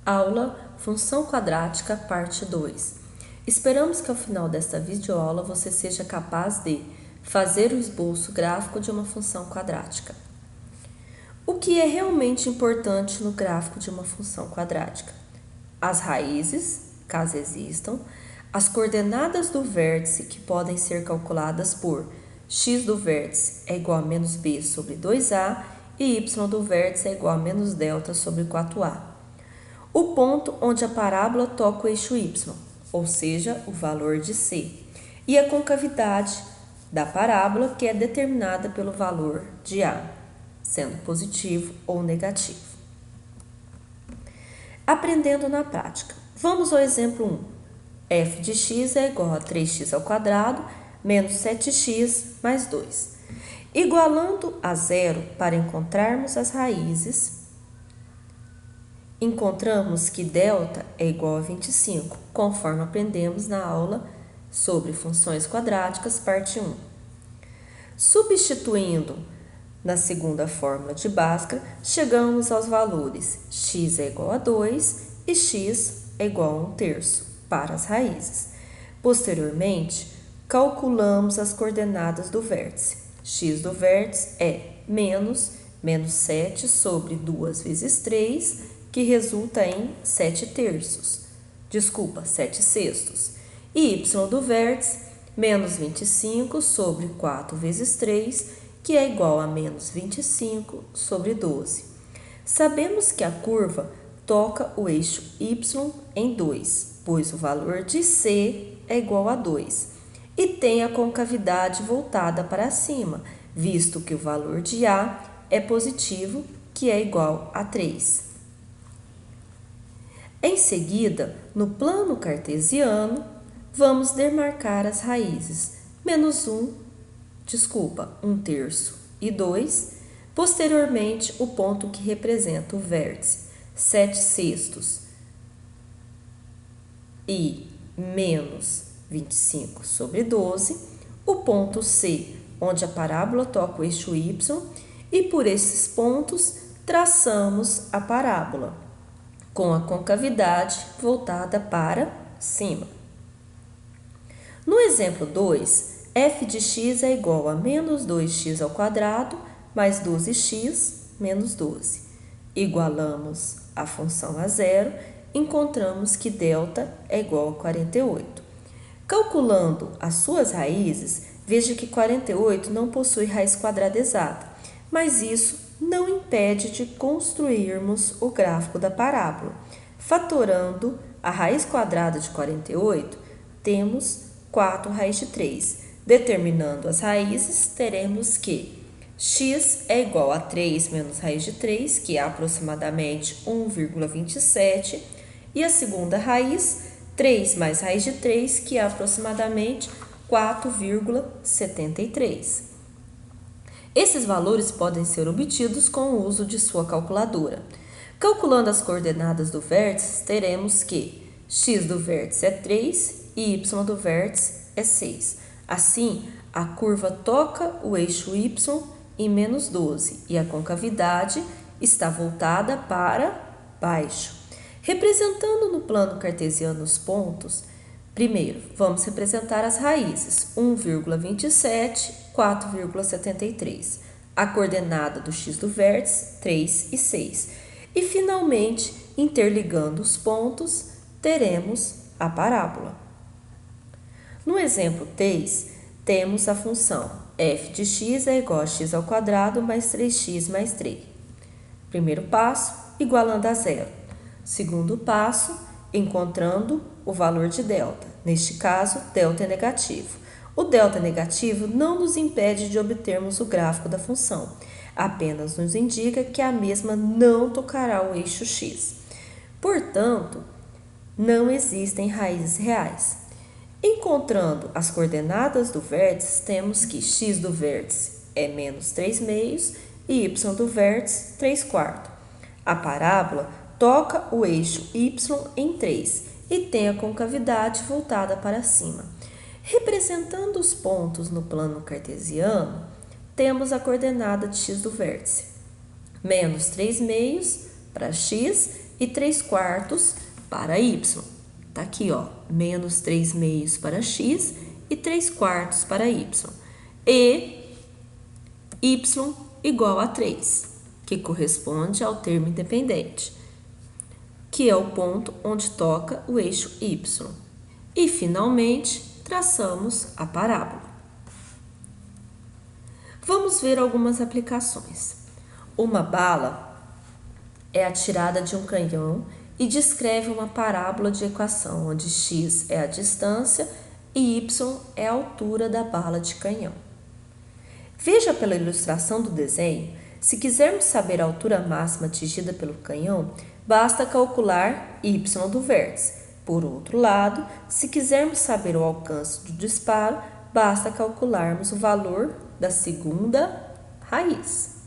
Aula Função Quadrática, parte 2. Esperamos que ao final desta videoaula você seja capaz de fazer o esboço gráfico de uma função quadrática. O que é realmente importante no gráfico de uma função quadrática? As raízes, caso existam, as coordenadas do vértice, que podem ser calculadas por x do vértice é igual a menos b sobre 2a e y do vértice é igual a menos delta sobre 4a. O ponto onde a parábola toca o eixo y, ou seja, o valor de c, e a concavidade da parábola, que é determinada pelo valor de a, sendo positivo ou negativo. Aprendendo na prática. Vamos ao exemplo 1. f de x é igual a 3x ao quadrado menos 7x mais 2. Igualando a zero para encontrarmos as raízes, encontramos que delta é igual a 25, conforme aprendemos na aula sobre funções quadráticas, parte 1. Substituindo na segunda fórmula de Bhaskara, chegamos aos valores x é igual a 2 e x é igual a 1/3 para as raízes. Posteriormente, calculamos as coordenadas do vértice. X do vértice é menos 7 sobre 2 vezes 3, que resulta em 7 sextos. E y do vértice, menos 25 sobre 4 vezes 3, que é igual a menos 25 sobre 12. Sabemos que a curva toca o eixo y em 2, pois o valor de c é igual a 2, e tem a concavidade voltada para cima, visto que o valor de a é positivo, que é igual a 3. Em seguida, no plano cartesiano, vamos demarcar as raízes menos 1/3 e 2, posteriormente o ponto que representa o vértice 7/6 e menos 25 sobre 12, o ponto C, onde a parábola toca o eixo y, e por esses pontos traçamos a parábola, com a concavidade voltada para cima. No exemplo 2, f de x é igual a menos 2x ao quadrado mais 12x menos 12. Igualamos a função a zero, encontramos que delta é igual a 48. Calculando as suas raízes, veja que 48 não possui raiz quadrada exata, mas isso não impede de construirmos o gráfico da parábola. Fatorando a raiz quadrada de 48, temos 4 raiz de 3. Determinando as raízes, teremos que x é igual a 3 menos raiz de 3, que é aproximadamente 1,27, e a segunda raiz, 3 mais raiz de 3, que é aproximadamente 4,73. Esses valores podem ser obtidos com o uso de sua calculadora. Calculando as coordenadas do vértice, teremos que x do vértice é 3 e y do vértice é 6. Assim, a curva toca o eixo y em menos 12 e a concavidade está voltada para baixo. Representando no plano cartesiano os pontos, primeiro, vamos representar as raízes, 1,27, 4,73. A coordenada do x do vértice, 3 e 6. E, finalmente, interligando os pontos, teremos a parábola. No exemplo 3, temos a função f de x é igual a x ao quadrado mais 3x mais 3. Primeiro passo, igualando a zero. Segundo passo, encontrando o valor de delta. Neste caso, delta é negativo. O delta negativo não nos impede de obtermos o gráfico da função, apenas nos indica que a mesma não tocará o eixo x. Portanto, não existem raízes reais. Encontrando as coordenadas do vértice, temos que x do vértice é menos 3/2 e y do vértice 3/4. A parábola toca o eixo y em 3 e tem a concavidade voltada para cima. Representando os pontos no plano cartesiano, temos a coordenada de x do vértice, menos 3/2 para x e 3/4 para y. Tá aqui, ó, menos 3/2 para x e 3/4 para y. E y igual a 3, que corresponde ao termo independente, que é o ponto onde toca o eixo y. E, finalmente, traçamos a parábola. Vamos ver algumas aplicações. Uma bala é atirada de um canhão e descreve uma parábola de equação, onde x é a distância e y é a altura da bala de canhão. Veja pela ilustração do desenho, se quisermos saber a altura máxima atingida pelo canhão, basta calcular y do vértice. Por outro lado, se quisermos saber o alcance do disparo, basta calcularmos o valor da segunda raiz.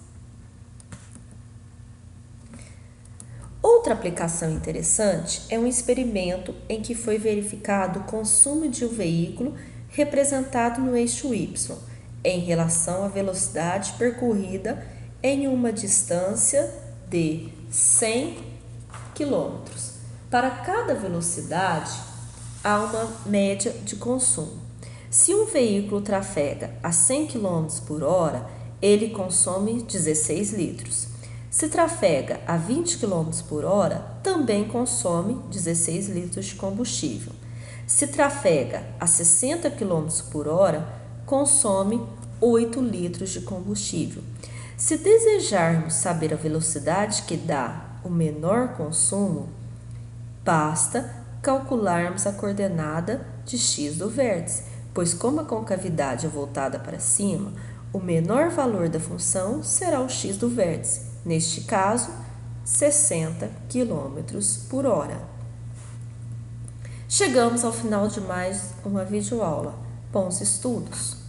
Outra aplicação interessante é um experimento em que foi verificado o consumo de um veículo representado no eixo y, em relação à velocidade percorrida em uma distância de 100 km. Para cada velocidade, há uma média de consumo. Se um veículo trafega a 100 km por hora, ele consome 16 litros. Se trafega a 20 km por hora, também consome 16 litros de combustível. Se trafega a 60 km por hora, consome 8 litros de combustível. Se desejarmos saber a velocidade que dá o menor consumo, basta calcularmos a coordenada de x do vértice, pois como a concavidade é voltada para cima, o menor valor da função será o x do vértice, neste caso, 60 km por hora. Chegamos ao final de mais uma videoaula. Bons estudos!